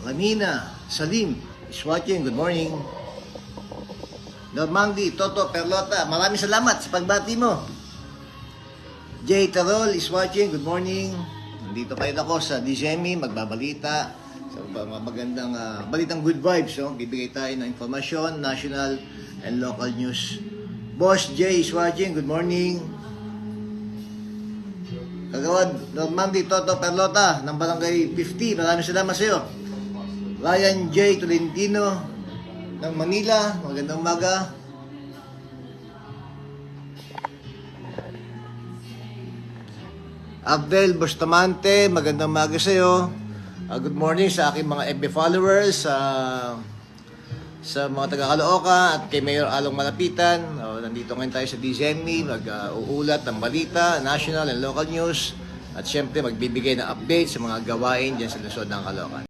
Lamina Salim is watching. Good morning. Normandi Toto Perlota, maraming salamat sa pagbati mo. Jay Tarol is watching. Good morning. Nandito pa rin ako sa DZME, magbabalita sa mga magandang balitang good vibes. So, bibigay tayo ng informasyon, national and local news. Boss Jay is watching. Good morning. Kagawad Normandi Toto Perlota ng Barangay 50, maraming salamat sa iyo. Ryan J. Tolentino ng Manila, magandang umaga. Abdel Bustamante, magandang umaga sa iyo. Good morning sa aking mga FB followers, sa mga taga-Caloocan at kay Mayor Along Malapitan. Nandito ngayon tayo sa DZME, mag-uulat ng balita, national and local news. At syempre magbibigay ng update sa mga gawain dyan sa Luzon ng Caloocan.